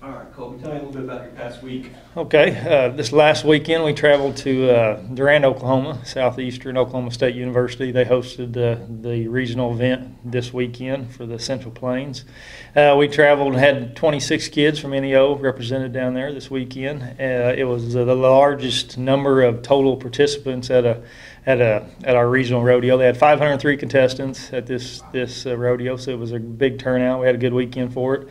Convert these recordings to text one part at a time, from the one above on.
All right, Colby, tell me a little bit about your past week. Okay, this last weekend we traveled to Durant, Oklahoma, Southeastern Oklahoma State University. They hosted the regional event this weekend for the Central Plains. We traveled and had 26 kids from NEO represented down there this weekend. It was the largest number of total participants at our regional rodeo. They had 503 contestants at this rodeo, so it was a big turnout. We had a good weekend for it.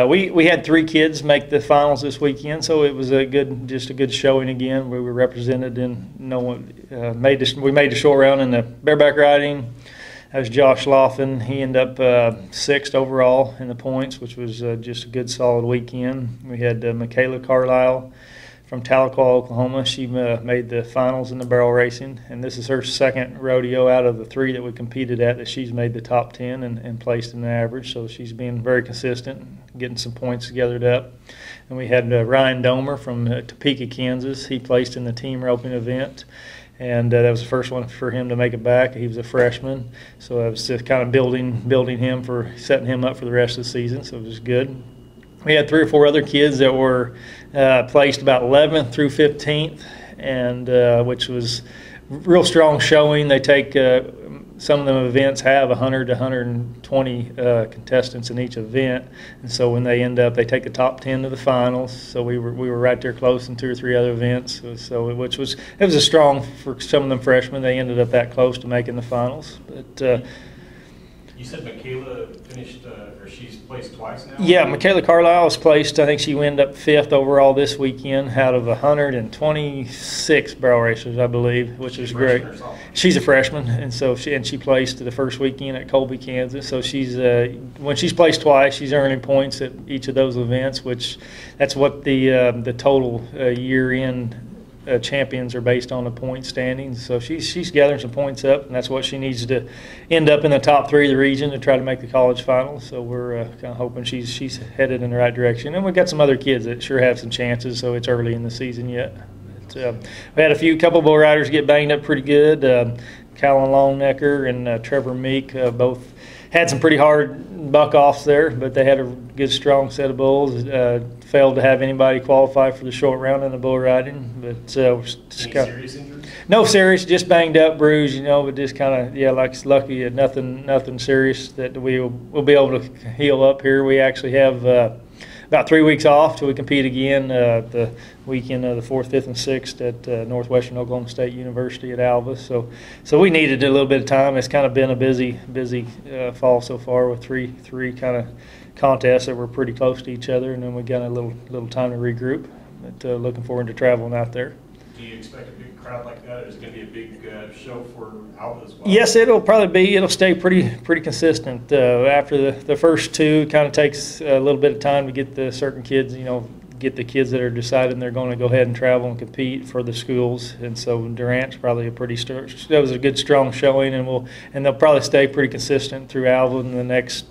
We had 3 kids make the finals this weekend, so it was just a good showing again. We were represented in we made the short round in the bareback riding. That was Josh Laughlin. He ended up 6th overall in the points, which was just a good solid weekend. We had Michaela Carlisle from Tahlequah, Oklahoma. She made the finals in the barrel racing, and this is her second rodeo out of the 3 that we competed at that she's made the top 10 and placed in the average. So she's been very consistent, getting some points gathered up. And we had Ryan Domer from Topeka, Kansas. He placed in the team roping event, and that was the first one for him to make it back. He was a freshman, so I was just kind of building him setting him up for the rest of the season. So it was good. We had 3 or 4 other kids that were placed about 11th through 15th, and which was real strong showing. They take some of the events have 100 to 120 contestants in each event, and so when they end up, they take the top 10 to the finals. So we were right there close in 2 or 3 other events. So it was a strong for some of them freshmen. They ended up that close to making the finals, but. You said Michaela finished, or she's placed twice now? Yeah, Michaela Carlisle was placed, I think she ended up 5th overall this weekend out of 126 barrel racers, I believe, which is great. She's a freshman, and so she placed the first weekend at Colby, Kansas. So she's when she's placed twice, she's earning points at each of those events, which that's what the total year-end champions are based on the point standings. So she's gathering some points up, and that's what she needs to end up in the top 3 of the region to try to make the college finals. So we're kind of hoping she's headed in the right direction. And we've got some other kids that sure have some chances, so it's early in the season yet. But, we had a couple bull riders get banged up pretty good. Callan Longnecker and Trevor Meek both had some pretty hard buck-offs there, but they had a good, strong set of bulls. Failed to have anybody qualify for the short round in the bull riding. But serious injuries? No serious, just banged up, bruised, but just kind of, like lucky at nothing serious that we'll be able to heal up here. We actually have about 3 weeks off till we compete again the weekend of the 4th, 5th, and 6th at Northwestern Oklahoma State University at Alva. So we needed a little bit of time. It's kind of been a busy fall so far with three kind of contests that were pretty close to each other, and then we got a little time to regroup. But looking forward to traveling out there. Do you expect a big crowd like that, or is it going to be a big show for Alva as well? Yes, it'll stay pretty consistent. After the first 2, kind of takes a little bit of time to get the certain kids, get the kids that are deciding they're going to go ahead and travel and compete for the schools. And so Durant's probably that was a good strong showing, and they'll probably stay pretty consistent through Alva in the next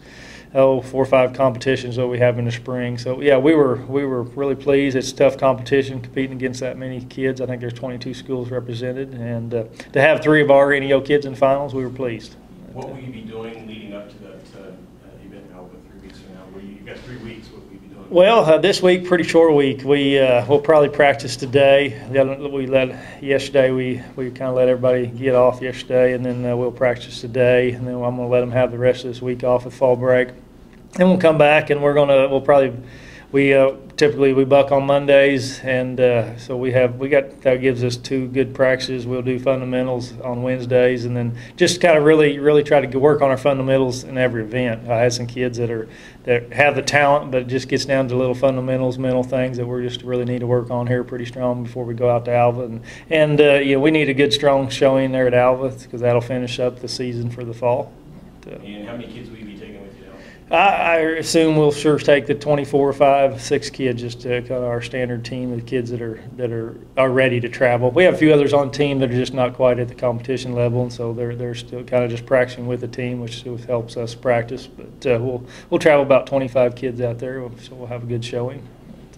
4 or 5 competitions that we have in the spring. So yeah, we were really pleased. It's tough competition competing against that many kids. I think there's 22 schools represented, and to have 3 of our NEO kids in finals, we were pleased. What will you be doing leading up to that event in Alva 3 weeks from now? You've got 3 weeks. What will you be doing? Well, this week, pretty short week. We'll probably practice today. Yesterday we kind of let everybody get off yesterday, and then we'll practice today, and then I'm going to let them have the rest of this week off with fall break. Then we'll come back, and typically we buck on Mondays, and so that gives us 2 good practices. We'll do fundamentals on Wednesdays, and then just kind of really try to work on our fundamentals in every event. I had some kids that have the talent, but it just gets down to little fundamentals, mental things that we just really need to work on here pretty strong before we go out to Alva. And we need a good strong showing there at Alva because that'll finish up the season for the fall. And how many kids will you be taking with you? I assume we'll sure take the 24, 5, 6 kids, just to kind of our standard team of kids that are ready to travel. We have a few others on the team that are just not quite at the competition level, and so they're still kind of just practicing with the team, which helps us practice. But we'll travel about 25 kids out there, so we'll have a good showing.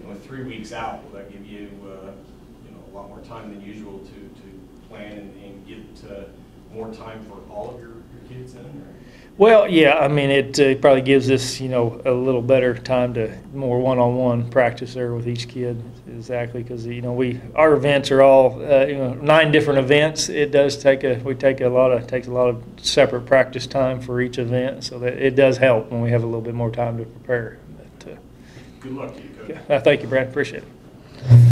With 3 weeks out, will that give you a lot more time than usual to plan and get more time for all of your kids in? Or? Well, yeah, I mean, it probably gives us, a little better time to more one-on-one practice there with each kid. Exactly, because our events are all 9 different events. It does takes a lot of separate practice time for each event, so that it does help when we have a little bit more time to prepare. But, Good luck to you, Coach. thank you, Brad. Appreciate it.